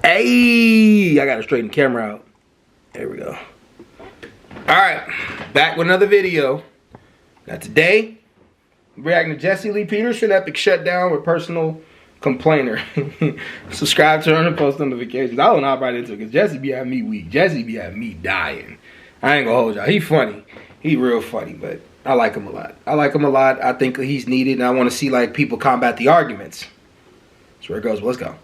Hey, I gotta straighten the camera out. There we go. Alright, back with another video. Now today, reacting to Jesse Lee Peterson epic shutdown with personal complainer. Subscribe, turn on the post notifications. I don't know how right into it because Jesse be having me weak. Jesse be having me dying. I ain't gonna hold y'all. He funny. He real funny, but I like him a lot. I think he's needed, and I want to see like people combat the arguments. That's where it goes. Let's go.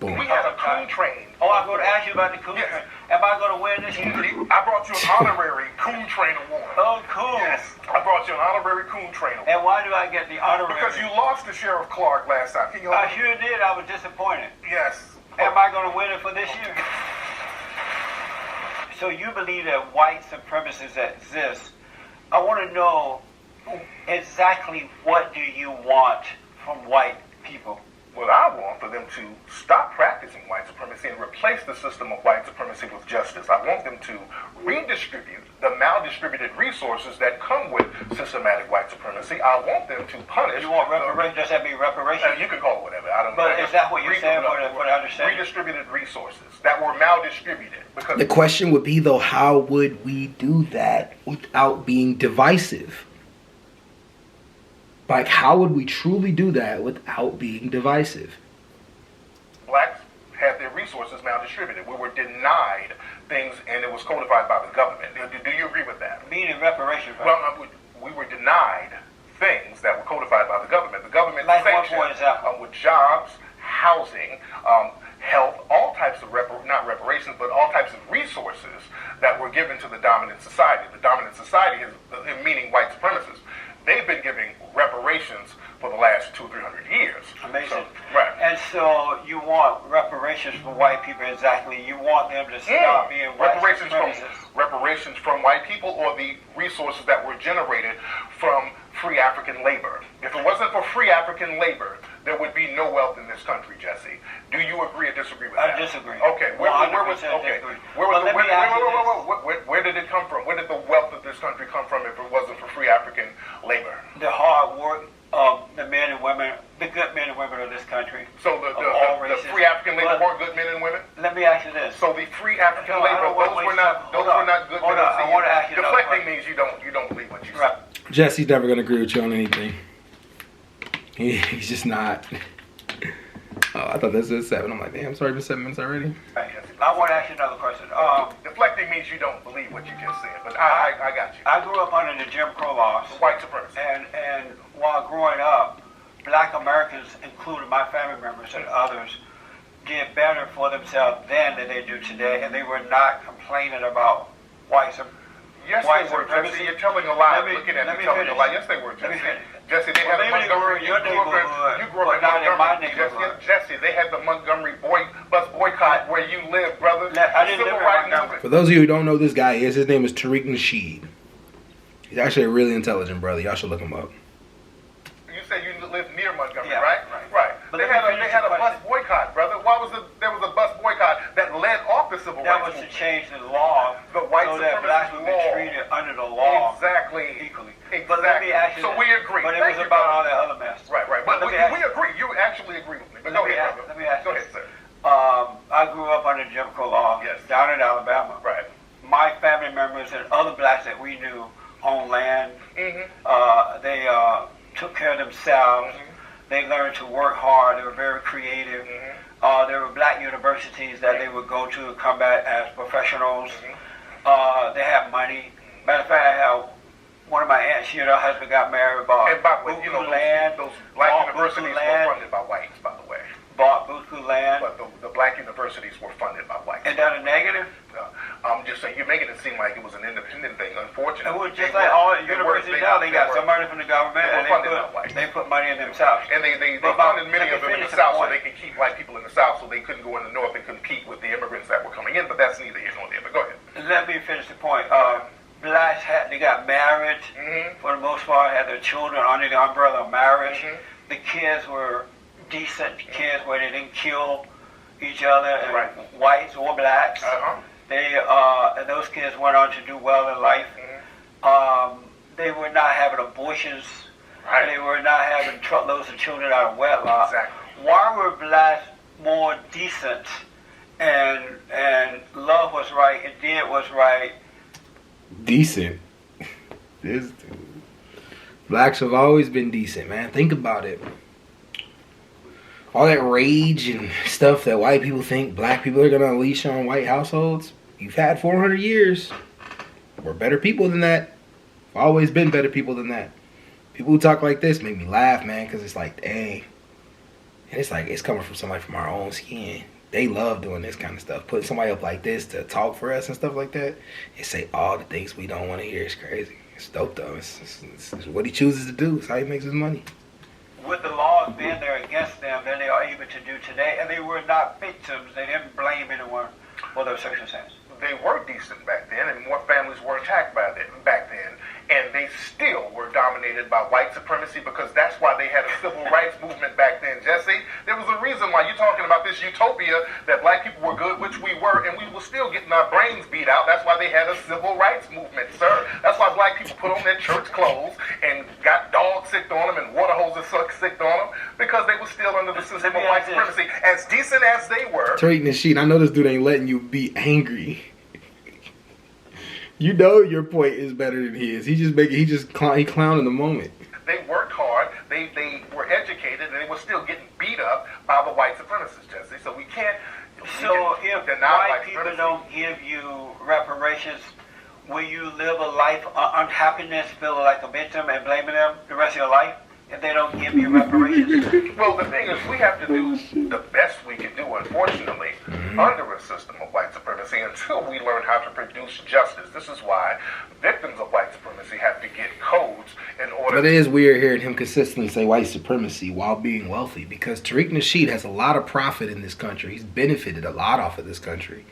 Boom. We had a coon train. Oh, I'm going to ask you about the coon train. Am I going to win this year? I brought you an honorary coon train award. Oh, cool. Yes, I brought you an honorary coon train award. And why do I get the honorary? Because you lost to Sheriff Clark last time. I sure did. I was disappointed. Yes. Am I going to win it for this year? So you believe that white supremacists exist. I want to know exactly what do you want from white people? What I want for them to stop practicing white supremacy and replace the system of white supremacy with justice. I want them to redistribute the maldistributed resources that come with systematic white supremacy. I want them to punish. You want reparations? Does that mean reparations? You can call it whatever. I don't know. But is that what you're saying? What I understand? Redistributed resources that were maldistributed. Because the question would be though, how would we do that without being divisive? Like, how would we truly do that without being divisive? Blacks had their resources maldistributed. We were denied things, and it was codified by the government. Do you agree with that? Meaning reparations. Well, we were denied things that were codified by the government. The government like sanctioned with jobs, housing, health, all types of not reparations, but all types of resources that were given to the dominant society. The dominant society is meaning white supremacists. They've been giving reparations for the last 200-300 years. Amazing. So, right. And so you want reparations for white people exactly. You want them to stop being white supremacists. Reparations from white people or the resources that were generated from free African labor. If it wasn't for free African labor, there would be no wealth in this country, Jesse. Do you agree or disagree with that? I disagree. Okay. Where did it come from? Where did the wealth of this country come from if it wasn't for free African labor? The hard work of the men and women, the good men and women of this country. So the free African labor weren't good men and women? Let me ask you this. So the free African labor, those were not good men. I want to ask you deflecting means you don't believe what you say. Jesse's never gonna agree with you on anything. He's just not. Oh, I thought this was 7. I'm like, damn, sorry, it's been 7 minutes already. I want to ask you another question. Deflecting means you don't believe what you just said, but I got you. I grew up under the Jim Crow laws. White supremacy. And while growing up, black Americans, including my family members and others, did better for themselves then than they do today, and they were not complaining about white supremacy. Yes, they were, Jesse. You're telling a lie. Looking at me telling a lie. Yes, they were, Jesse. Jesse, they had the Montgomery. You grew up in Montgomery. Jesse, they had the Montgomery bus boycott where you live, brother. I didn't live in Montgomery. For those of you who don't know who this guy is, his name is Tariq Nasheed. He's actually a really intelligent brother. Y'all should look him up. You said you live near Montgomery, yeah, right? Right. But they had a bus boycott, brother. Why was there was a bus boycott that led off the civil rights movement? That was to change the law, the white so that blacks would be treated under the law exactly equally. But let me ask you so we agree. But it was about all that other mess. Right. But we agree. You actually agree with me. But go ahead, brother. Let me ask you. Go ahead, sir. I grew up under Jim Crow law down in Alabama. Right. My family members and other blacks that we knew owned land. They took care of themselves. They learned to work hard. They were very creative. There were black universities that they would go to combat as professionals. They had money. Matter of fact, I have one of my aunts, her husband got married, bought buku land. Those black universities were funded by whites, by the way. Bought buku land. But the black universities were funded by whites. Is that a negative? I'm just saying, you're making it seem like it was an independent thing. Unfortunately, it was just like all universities now. They got some money from the government, and they put money in themselves. And they funded many of them in the South so they could keep white people in the South, so they couldn't go in the North and compete with the immigrants that were coming in. But that's neither here nor there. But go ahead. Let me finish the point. Blacks they got married for the most part, had their children under the umbrella of marriage. The kids were decent kids where they didn't kill each other, whites or blacks. And those kids went on to do well in life. They were not having abortions. They were not having truckloads of children out of wedlock. why were blacks more decent and love was right and did was right? Decent. This dude. Blacks have always been decent, man. Think about it. All that rage and stuff that white people think black people are gonna unleash on white households. You've had 400 years. We're better people than that. Always been better people than that. People who talk like this make me laugh, man, because it's like, dang. And it's like, it's coming from somebody from our own skin. They love doing this kind of stuff. Putting somebody up like this to talk for us and stuff like that and say all the things we don't want to hear is crazy. It's dope, though. It's what he chooses to do. It's how he makes his money. With the laws being there against them than they are able to do today, and they were not victims. They didn't blame anyone for those circumstances. They were decent back then, and more families were attacked back then, and they still were dominated by white supremacy because that's why they had a civil rights movement back then, Jesse. There was a reason why you're talking about this utopia that black people were good, which we were, and we were still getting our brains beat out. That's why they had a civil rights movement, sir. That's why black people put on their church clothes and got dogs sicked on them and water hoses sicked on them because they were still under the system of white supremacy. As decent as they were. Tariq Nasheed, I know this dude ain't letting you be angry. You know your point is better than his. He clown in the moment. They worked hard. They were educated, and they were still getting beat up by the white supremacists, Jesse. So we can't. So if white people don't give you reparations, will you live a life of unhappiness, feel like a victim, and blaming them the rest of your life if they don't give you reparations? Well, the thing is, we have to do the best we can do, unfortunately, under a system of white supremacy until we learn how to produce justice. This is why victims of white supremacy have to get codes in order. But it is weird hearing him consistently say white supremacy while being wealthy, because Tariq Nasheed has a lot of profit in this country. He's benefited a lot off of this country.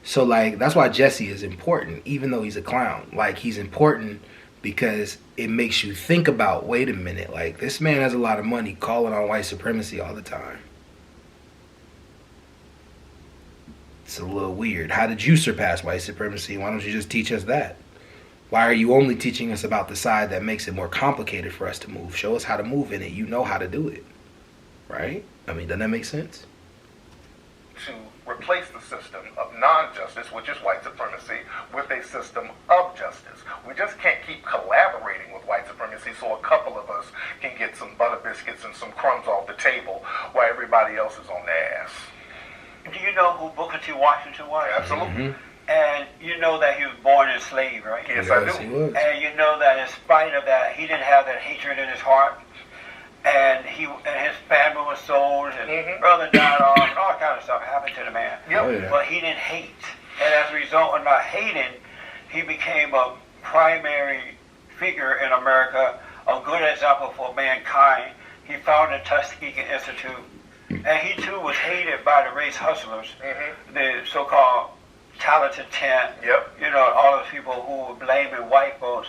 So, like, that's why Jesse is important, even though he's a clown. Like, he's important because it makes you think about, wait a minute, like, this man has a lot of money calling on white supremacy all the time. It's a little weird. How did you surpass white supremacy? Why don't you just teach us that? Why are you only teaching us about the side that makes it more complicated for us to move? Show us how to move in it. You know how to do it. Right? I mean, doesn't that make sense? To replace the system of non-justice, which is white supremacy, with a system of justice. We just can't keep collaborating with white supremacy so a couple of us can get some butter biscuits and some crumbs off the table while everybody else is on their ass. Do you know who Booker T. Washington was? Absolutely. And you know that he was born enslaved, right? Yes, I do. He was. And you know that in spite of that, he didn't have that hatred in his heart. And his family was sold, his brother died off, and all kind of stuff happened to the man. Yep. Oh, yeah. But he didn't hate. And as a result of not hating, he became a primary figure in America, a good example for mankind. He founded the Tuskegee Institute. And he too was hated by the race hustlers, the so-called talented 10. Yep. You know, all those people who were blaming white folks.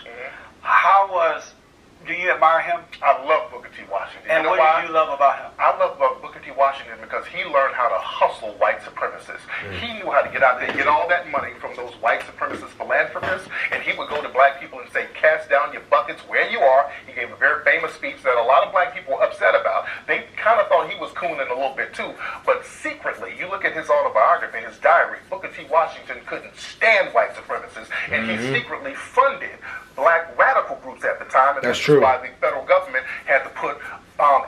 Do you admire him? I love Booker T. Washington. And you know what why? did you love about him? I love Booker T. Washington because he learned how to hustle white supremacists. He knew how to get out there and get all that money from those white supremacist philanthropists, and he would go to black people and say, cast down your buckets where you are. He gave a very famous speech that a lot of black people were upset about. They kind of thought he was cooning a little bit too, but secretly, you look at his autobiography, his diary, Booker T. Washington couldn't stand white supremacists, and he secretly funded black radical groups at the time, and That's this true. is why the federal government had to put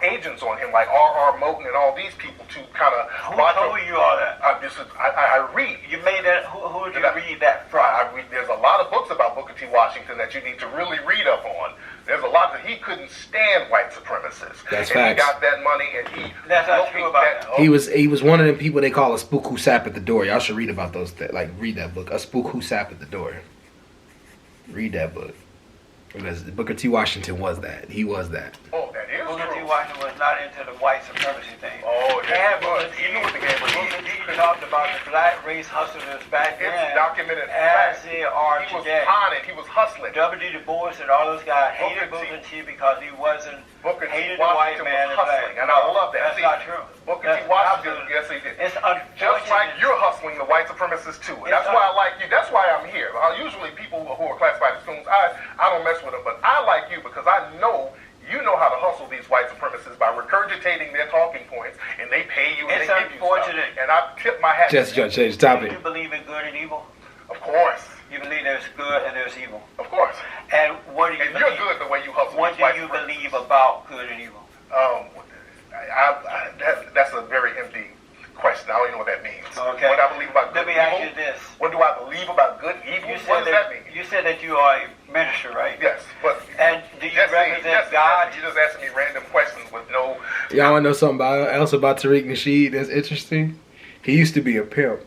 agents on him, like R.R. Moten and all these people to kind of... Who told you all that? I read. You made that. Who did you read that from? I read. There's a lot of books about Booker T. Washington that you need to really read up on. There's a lot that he couldn't stand white supremacists. That's and facts. He got that money, and he... That's not true about that. He was one of them people they call a spook who sap at the door. Y'all should read about those. Read that book. A spook who sap at the door. Read that book. Because Booker T. Washington was that. He was that. Oh, that is Booker T. true. Washington was not into the white supremacy thing. Oh, yeah, he was. He He knew what the game was. Booker T. talked about the black race hustlers back then. It's documented as fact. they are He was today. conning. He was hustling. W.D. Du Bois and all those guys hated Booker Booker T. because he wasn't Booker T. hated the white Washington man. was hustling, and I love that. That's See, not true. Booker That's T. Washington, absolutely- yes, he did. It's unfortunate. Just like you're hustling the white supremacists too. And that's why I like you. That's why I'm here. Usually people who are classified as coons, I don't mess with them, but I like you because I know You know how to hustle these white supremacists by regurgitating their talking points, and they pay you and It's they give you stuff. unfortunate. And I tip my hat. Just to them. change the topic. Do you believe in good and evil? Of course, You believe there's good and there's evil. of course. And what do you And you're believe? good the way you hustle. What these do white you supremacists. believe about good and evil? That's a very empty question. I don't even know what that means. Okay. What I believe about good Let me and ask evil? you this. What do I believe about good and evil? What does that mean? You said that you are a minister, right? Yes, but And do you represent God? You just asking me random questions with no. Y'all want to know something else about Tariq Nasheed that's interesting? He used to be a pimp.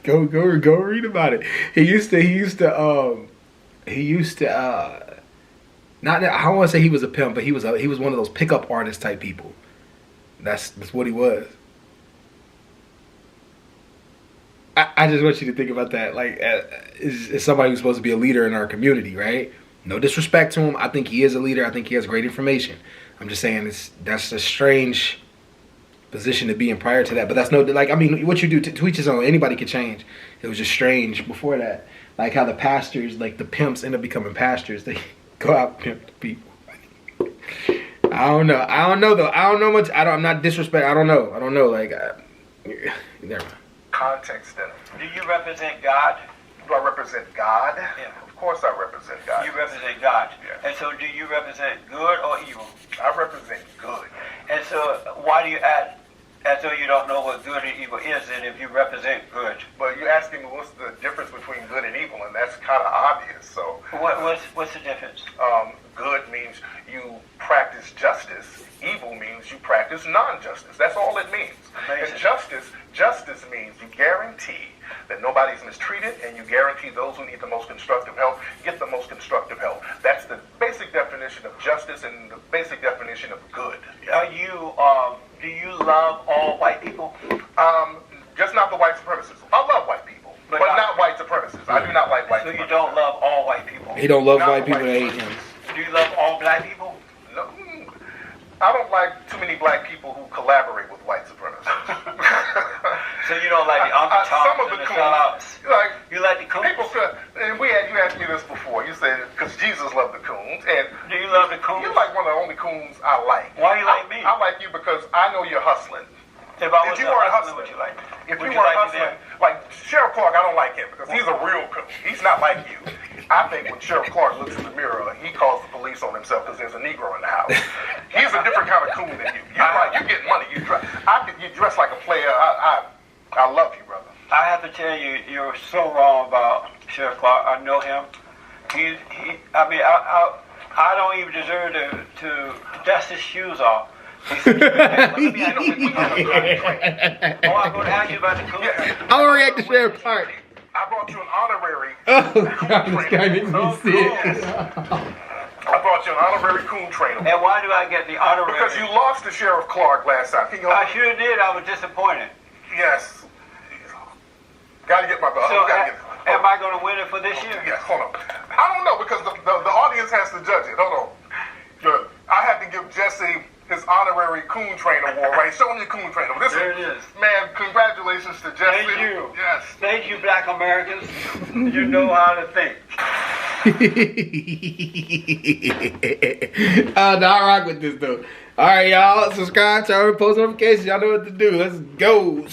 Go read about it. He used to not I don't want to say he was a pimp, but he was one of those pickup artist type people. That's what he was. I just want you to think about that. Like, is somebody who's supposed to be a leader in our community, right? No disrespect to him. I think he is a leader. I think he has great information. I'm just saying that's a strange position to be in prior to that. But that's what you do to each his own. Anybody could change. It was just strange before that. Like how the pastors, like the pimps end up becoming pastors. They go out and pimp the people. I don't know though. I don't know much. I'm not disrespect. I don't know. Like, never mind. Context in it. Do you represent God? Do I represent God? Yeah. Of course I represent God. You represent God. Yeah. And so do you represent good or evil? I represent good. And so why do you act as though you don't know what good and evil is, and if you represent good? But you're asking me what's the difference between good and evil, and that's kind of obvious. So What's the difference? good means you practice justice. Evil means you practice non-justice. That's all it means. Amazing. And justice means you guarantee that nobody's mistreated, and you guarantee those who need the most constructive help get the most constructive help. That's the basic definition of justice and the basic definition of good. Do you love all white people? Just not the white supremacists. I love white people, but not white supremacists. I do not like white So supremacists. you don't love all white people? He don't love Not white people white that hate him. Do you love all black people? No, I don't like too many black people who collaborate with white supremacists. So you don't like the Uncle Toms some of and the the coons, sellouts? like You like the coons? people could, and you asked me this before. You said because Jesus loved the coons, and Do you love the coons? you're like one of the only coons I like. Why you like me? I like you because I know you're hustling. If I was If you weren't hustling, hustling, would you like me? If Would you you weren't like me hustling, like Sheriff Clark, I don't like him because he's a real coon. He's not like you. I think when Sheriff Clark looks in the mirror, he calls the police on himself because there's a Negro in the house. He's a different kind of coon than you. You get money. You dress like a player. I love you, brother. I have to tell you, you're so wrong about Sheriff Clark. I know him. I don't even deserve to dust his shoes off. I'm going to ask you about the coon. I'm gonna react to Sheriff Clark. I brought you an honorary Oh coon God, this guy trainer. makes me sick. I brought you an honorary coon trainer. And why do I get the honorary? Because you lost to Sheriff Clark last time. I sure did. I was disappointed. Yes. Gotta get my brother. So am I I going to win it for this year? Yes, hold on. I don't know because the audience has to judge it. Hold on. Good. I have to give Jesse his honorary coon trainer award, right? Show him your coon trainer. There it is. Man, congratulations to Jesse. Thank you. Yes. Thank you, Black Americans. You know how to think. No, I rock with this though. All right, y'all. Subscribe, turn on post notifications. Y'all know what to do. Let's go.